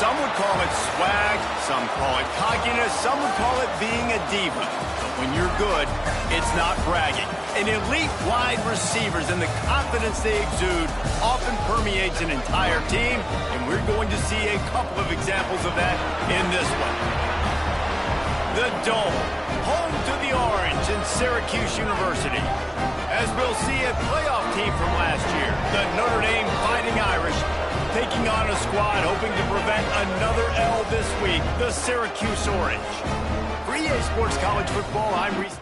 Some would call it swag, some call it cockiness, some would call it being a diva. But when you're good, it's not bragging. An elite wide receivers and the confidence they exude often permeates an entire team, and we're going to see a couple of examples of that in this one. The Dome, home to the Orange in Syracuse University. As we'll see a playoff team from last year, the Notre Dame Fighting Irish, taking on a squad hoping to prevent another L this week, the Syracuse Orange. For EA Sports College Football, I'm Reese.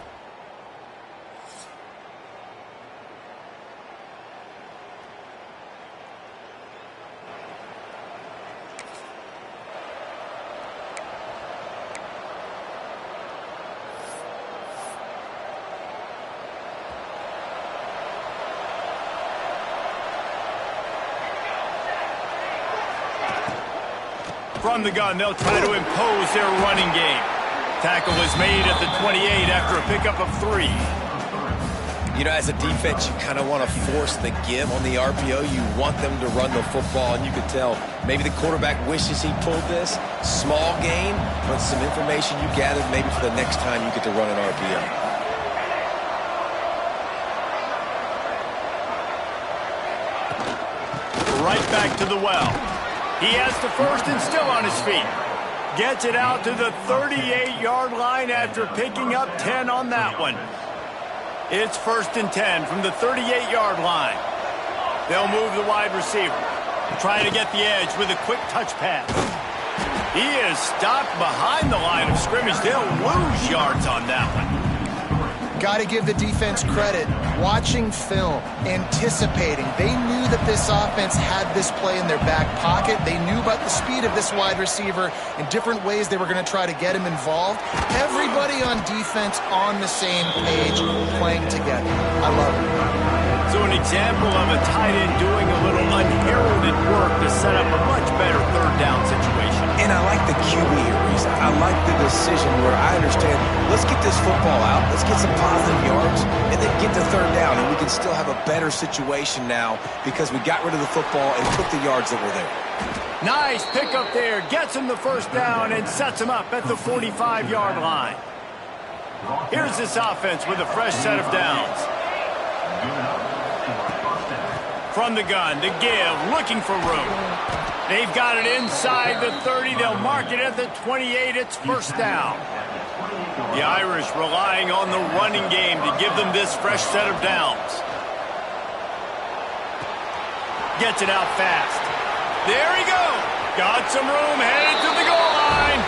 From the gun, they'll try to impose their running game. Tackle is made at the 28 after a pickup of 3. You know, as a defense, you kind of want to force the give on the RPO. You want them to run the football, and you can tell maybe the quarterback wishes he pulled this. Small gain, but some information you gathered maybe for the next time you get to run an RPO. Right back to the well. He has the first and still on his feet. Gets it out to the 38-yard line after picking up 10 on that one. It's 1st and 10 from the 38-yard line. They'll move the wide receiver. Trying to get the edge with a quick touch pass. He is stopped behind the line of scrimmage. They'll lose yards on that one. Got to give the defense credit. Watching film, anticipating. They knew that this offense had this play in their back pocket. They knew about the speed of this wide receiver in different ways they were going to try to get him involved. Everybody on defense on the same page, playing together. I love it. So an example of a tight end doing a little unheralded work to set up a much better third down situation. And I like the QB here, Reese. I like the decision where I understand, let's get this football out, let's get some positive yards, and then get to third down, and we can still have a better situation now because we got rid of the football and took the yards that were there. Nice pickup there. Gets him the first down and sets him up at the 45-yard line. Here's this offense with a fresh set of downs. From the gun, the give, looking for room. They've got it inside the 30. They'll mark it at the 28. It's first down. The Irish relying on the running game to give them this fresh set of downs. Gets it out fast. There he goes. Got some room, headed to the goal line.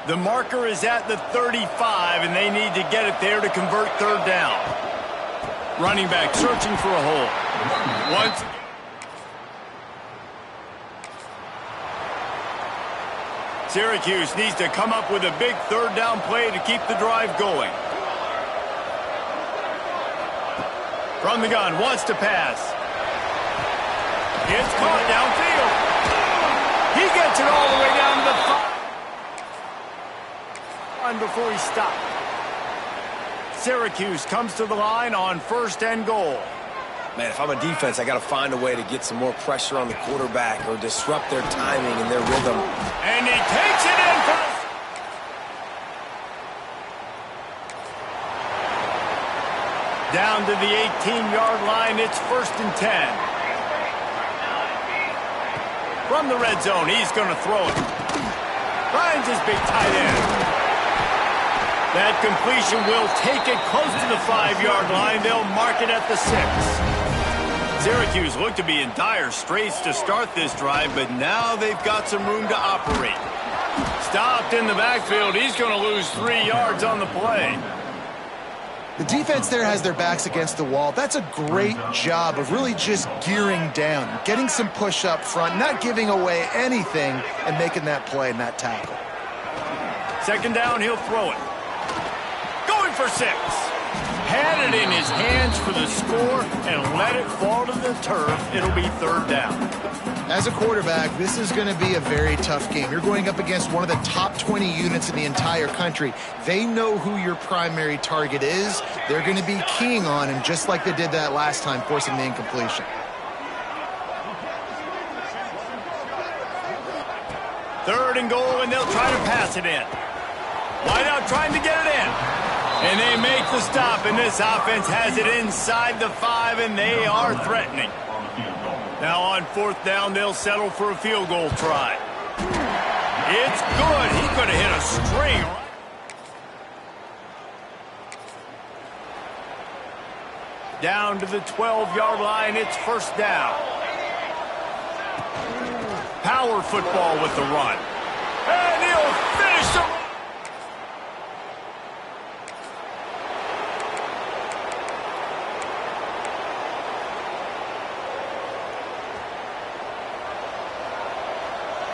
The marker is at the 35, and they need to get it there to convert third down. Running back searching for a hole. Once. Syracuse needs to come up with a big third down play to keep the drive going. From the gun, wants to pass. It's caught downfield. He gets it all the way down to the 5. Before he stopped. Syracuse comes to the line on 1st and goal. Man, if I'm a defense, I got to find a way to get some more pressure on the quarterback or disrupt their timing and their rhythm. And he takes it in for down to the 18-yard line. It's 1st and 10. From the red zone, he's going to throw it. Finds his big tight end. That completion will take it close to the 5-yard line. They'll mark it at the 6. Syracuse looked to be in dire straits to start this drive, but now they've got some room to operate. Stopped in the backfield. He's going to lose 3 yards on the play. The defense there has their backs against the wall. That's a great job of really just gearing down, getting some push up front, not giving away anything, and making that play and that tackle. 2nd down, he'll throw it. Going for 6. had it in his hands for the score and let it fall to the turf. It'll be third down. As a quarterback, this is going to be a very tough game. You're going up against one of the top 20 units in the entire country. They know who your primary target is. They're going to be keying on him just like they did that last time, forcing the incompletion. Third and goal, and they'll try to pass it in. Wideout trying to get it in. And they make the stop, and this offense has it inside the 5, and they are threatening. Now on fourth down, they'll settle for a field goal try. It's good. He could have hit a string. Down to the 12-yard line, it's first down. Power football with the run. And he'll finish the run.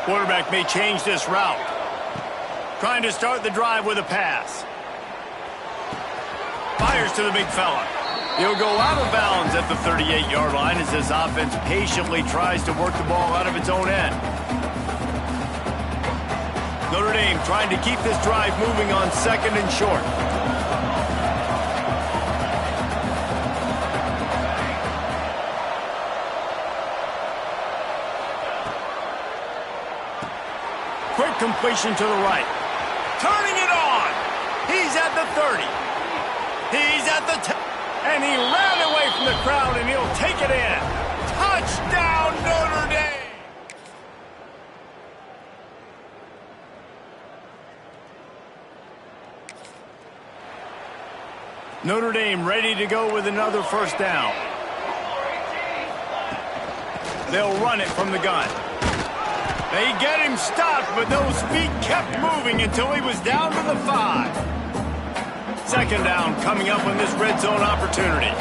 Quarterback may change this route. Trying to start the drive with a pass. Fires to the big fella. He'll go out of bounds at the 38-yard line as this offense patiently tries to work the ball out of its own end. Notre Dame trying to keep this drive moving on second and short. Quick completion to the right. Turning it on. He's at the 30. He's at the 10. And he ran away from the crowd, and he'll take it in. Touchdown, Notre Dame. Notre Dame ready to go with another first down. They'll run it from the gun. They get him stopped, but those feet kept moving until he was down to the 5. Second down coming up on this red zone opportunity.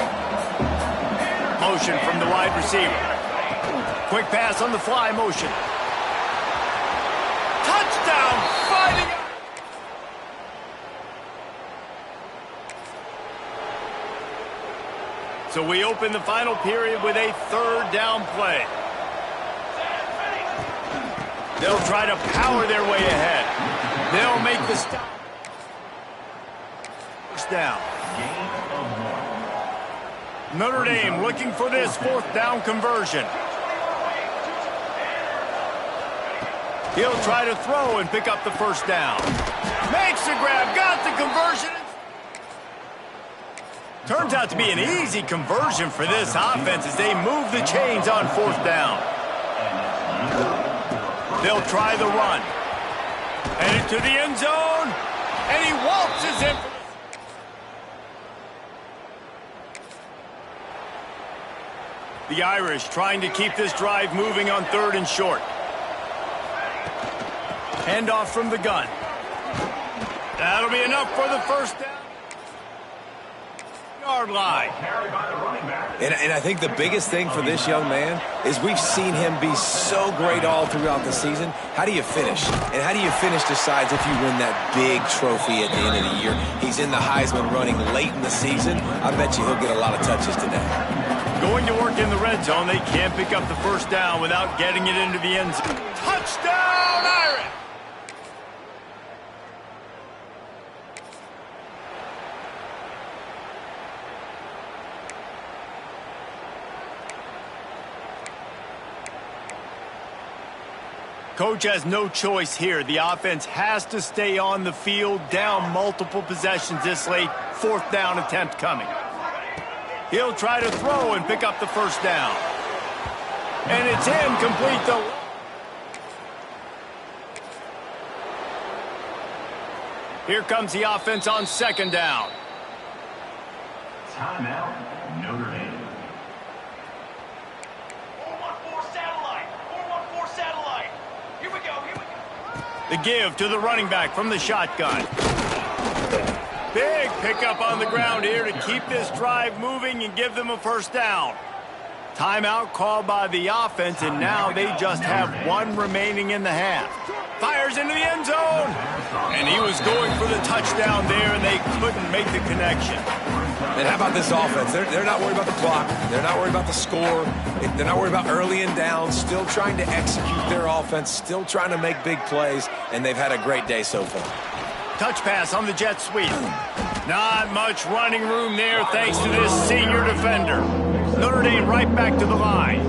Motion from the wide receiver. Quick pass on the fly motion. Touchdown, fighting it. So we open the final period with a third down play. They'll try to power their way ahead. They'll make the stop. First down. Notre Dame looking for this fourth down conversion. He'll try to throw and pick up the first down. Makes the grab, got the conversion. Turns out to be an easy conversion for this offense as they move the chains on fourth down. They'll try the run. Headed to the end zone. And he waltzes in. The Irish trying to keep this drive moving on third and short. Handoff from the gun. That'll be enough for the first down. Yard line. And I think the biggest thing for this young man is we've seen him be so great all throughout the season. How do you finish? And how do you finish decides if you win that big trophy at the end of the year. He's in the Heisman running late in the season. I bet you he'll get a lot of touches today. Going to work in the red zone. They can't pick up the first down without getting it into the end zone. Touchdown, Irish! Coach has no choice here. The offense has to stay on the field, down multiple possessions this late. Fourth down attempt coming. He'll try to throw and pick up the first down. And it's incomplete though. Here comes the offense on second down. Timeout, Notre Dame. 4-1-4 satellite. 4-1-4 satellite. Here we go. The give to the running back from the shotgun. Big pickup on the ground here to keep this drive moving and give them a first down. Timeout called by the offense, and now they just have one remaining in the half. Fires into the end zone. And he was going for the touchdown there, and they couldn't make the connection. And how about this offense? They're not worried about the clock. They're not worried about the score. They're not worried about early and down. Still trying to execute their offense. Still trying to make big plays. And they've had a great day so far. Touch pass on the jet sweep. Not much running room there thanks to this senior defender. Notre Dame right back to the line.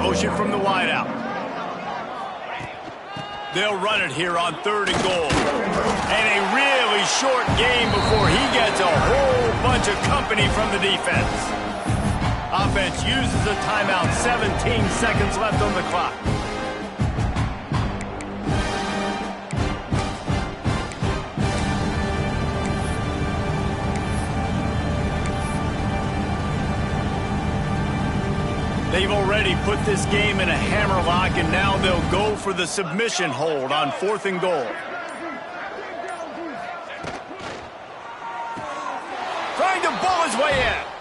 Motion from the wideout. They'll run it here on 3rd and goal. And a really short game before he gets a whole bunch of company from the defense. Offense uses a timeout. 17 seconds left on the clock. They've already put this game in a hammerlock, and now they'll go for the submission hold on 4th and goal. Trying to bull his way in.